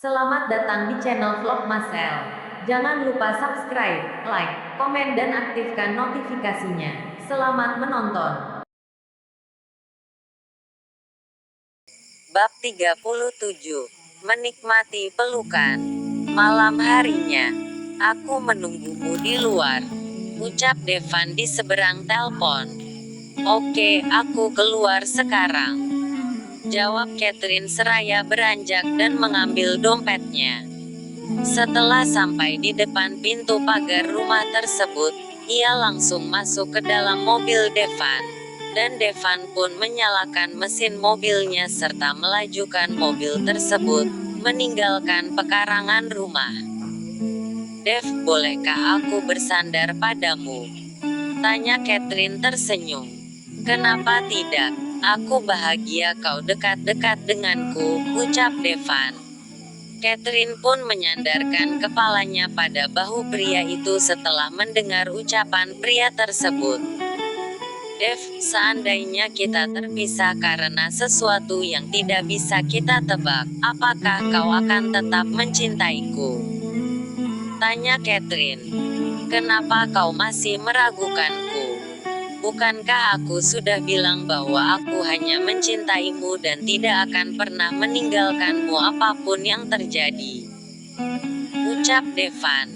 Selamat datang di channel Vlog Masel. Jangan lupa subscribe, like, komen dan aktifkan notifikasinya. Selamat menonton. Bab 37. Menikmati pelukan. Malam harinya, aku menunggumu di luar, ucap Devan di seberang telepon. Oke, aku keluar sekarang, jawab Catherine seraya beranjak dan mengambil dompetnya. Setelah sampai di depan pintu pagar rumah tersebut, ia langsung masuk ke dalam mobil Devan. Dan Devan pun menyalakan mesin mobilnya serta melajukan mobil tersebut, meninggalkan pekarangan rumah. "Dev, bolehkah aku bersandar padamu?" tanya Catherine tersenyum. "Kenapa tidak? Aku bahagia kau dekat-dekat denganku," ucap Devan. Catherine pun menyandarkan kepalanya pada bahu pria itu setelah mendengar ucapan pria tersebut. "Dev, seandainya kita terpisah karena sesuatu yang tidak bisa kita tebak, apakah kau akan tetap mencintaiku?" tanya Catherine. "Kenapa kau masih meragukanku? Bukankah aku sudah bilang bahwa aku hanya mencintaimu dan tidak akan pernah meninggalkanmu apapun yang terjadi?" ucap Devan.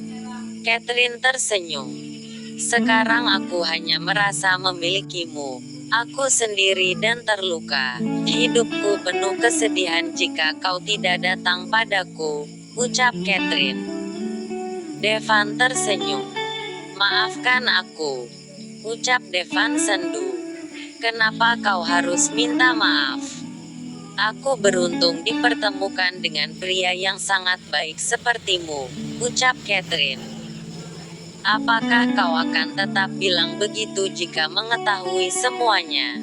Catherine tersenyum. "Sekarang aku hanya merasa memilikimu. Aku sendiri dan terluka. Hidupku penuh kesedihan jika kau tidak datang padaku," ucap Catherine. Devan tersenyum. "Maafkan aku," ucap Devan sendu. "Kenapa kau harus minta maaf? Aku beruntung dipertemukan dengan pria yang sangat baik sepertimu," ucap Catherine. "Apakah kau akan tetap bilang begitu jika mengetahui semuanya?"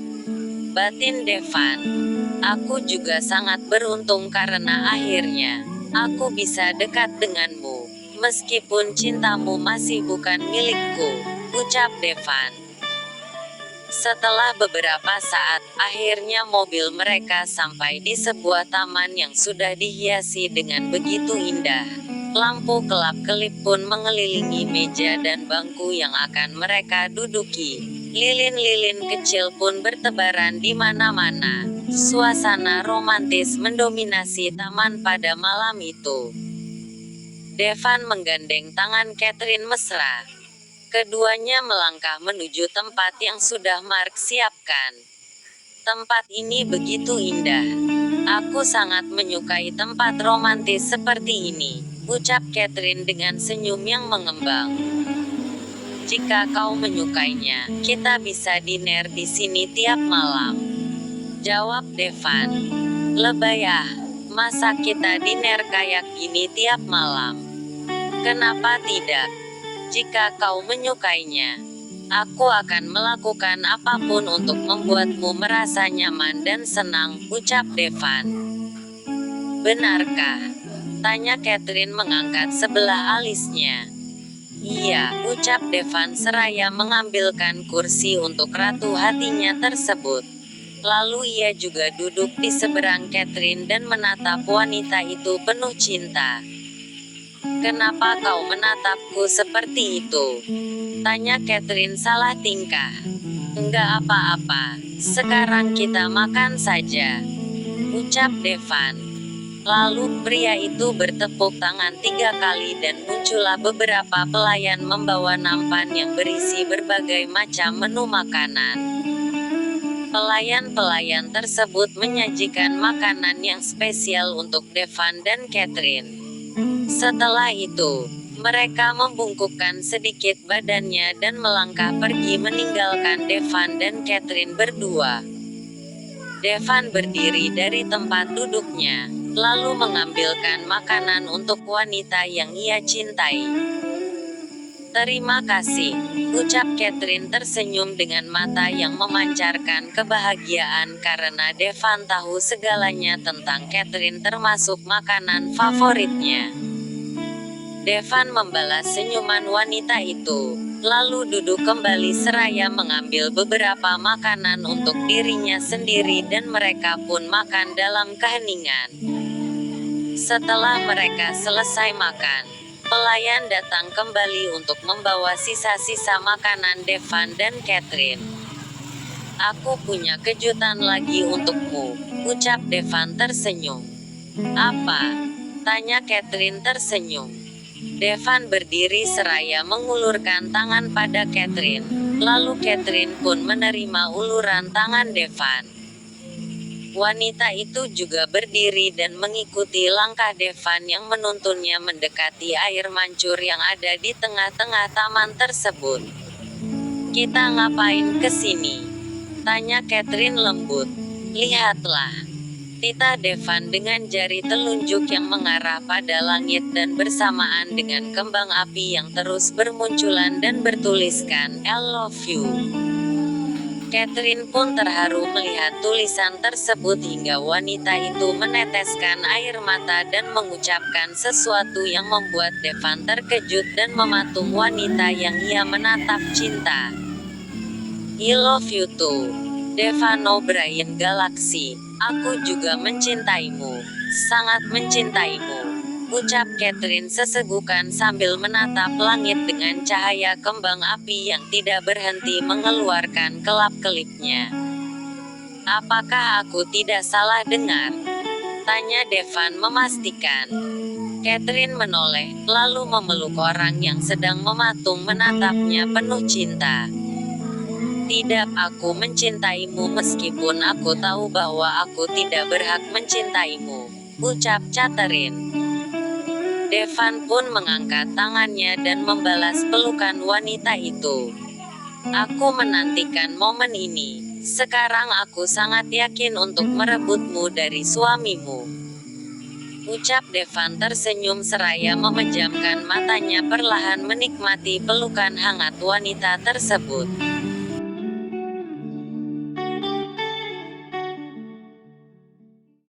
batin Devan. "Aku juga sangat beruntung karena akhirnya aku bisa dekat denganmu, meskipun cintamu masih bukan milikku," ucap Devan. Setelah beberapa saat, akhirnya mobil mereka sampai di sebuah taman yang sudah dihiasi dengan begitu indah. Lampu kelap-kelip pun mengelilingi meja dan bangku yang akan mereka duduki. Lilin-lilin kecil pun bertebaran di mana-mana. Suasana romantis mendominasi taman pada malam itu. Devan menggandeng tangan Catherine mesra. Keduanya melangkah menuju tempat yang sudah Mark siapkan. "Tempat ini begitu indah. Aku sangat menyukai tempat romantis seperti ini," ucap Catherine dengan senyum yang mengembang. "Jika kau menyukainya, kita bisa diner di sini tiap malam," jawab Devan. "Lebay ah, masa kita diner kayak gini tiap malam? Kenapa tidak? Jika kau menyukainya, aku akan melakukan apapun untuk membuatmu merasa nyaman dan senang," ucap Devan. "Benarkah?" tanya Catherine mengangkat sebelah alisnya. "Iya," ucap Devan seraya mengambilkan kursi untuk ratu hatinya tersebut. Lalu ia juga duduk di seberang Catherine dan menatap wanita itu penuh cinta. "Kenapa kau menatapku seperti itu?" tanya Catherine salah tingkah. "Enggak apa-apa, sekarang kita makan saja," ucap Devan. Lalu pria itu bertepuk tangan 3 kali dan muncullah beberapa pelayan membawa nampan yang berisi berbagai macam menu makanan. Pelayan-pelayan tersebut menyajikan makanan yang spesial untuk Devan dan Catherine. Setelah itu, mereka membungkukkan sedikit badannya dan melangkah pergi meninggalkan Devan dan Catherine berdua. Devan berdiri dari tempat duduknya, lalu mengambilkan makanan untuk wanita yang ia cintai. "Terima kasih," ucap Catherine tersenyum dengan mata yang memancarkan kebahagiaan karena Devan tahu segalanya tentang Catherine termasuk makanan favoritnya. Devan membalas senyuman wanita itu, lalu duduk kembali seraya mengambil beberapa makanan untuk dirinya sendiri dan mereka pun makan dalam keheningan. Setelah mereka selesai makan, pelayan datang kembali untuk membawa sisa-sisa makanan Devan dan Catherine. "Aku punya kejutan lagi untukmu," ucap Devan tersenyum. "Apa?" tanya Catherine tersenyum. Devan berdiri seraya mengulurkan tangan pada Catherine, lalu Catherine pun menerima uluran tangan Devan. Wanita itu juga berdiri dan mengikuti langkah Devan yang menuntunnya mendekati air mancur yang ada di tengah-tengah taman tersebut. "Kita ngapain kesini?" tanya Catherine lembut. "Lihatlah," tita Devan dengan jari telunjuk yang mengarah pada langit dan bersamaan dengan kembang api yang terus bermunculan dan bertuliskan "I love you". Catherine pun terharu melihat tulisan tersebut hingga wanita itu meneteskan air mata dan mengucapkan sesuatu yang membuat Devan terkejut dan mematung wanita yang ia menatap cinta. "I love you too, Devan O'Brien Galaxy. Aku juga mencintaimu, sangat mencintaimu," ucap Catherine sesegukan sambil menatap langit dengan cahaya kembang api yang tidak berhenti mengeluarkan kelap-kelipnya. "Apakah aku tidak salah dengar?" tanya Devan memastikan. Catherine menoleh, lalu memeluk orang yang sedang mematung menatapnya penuh cinta. "Tidak, aku mencintaimu meskipun aku tahu bahwa aku tidak berhak mencintaimu," ucap Catherine. Devan pun mengangkat tangannya dan membalas pelukan wanita itu. "Aku menantikan momen ini. Sekarang aku sangat yakin untuk merebutmu dari suamimu," ucap Devan tersenyum seraya memejamkan matanya perlahan menikmati pelukan hangat wanita tersebut.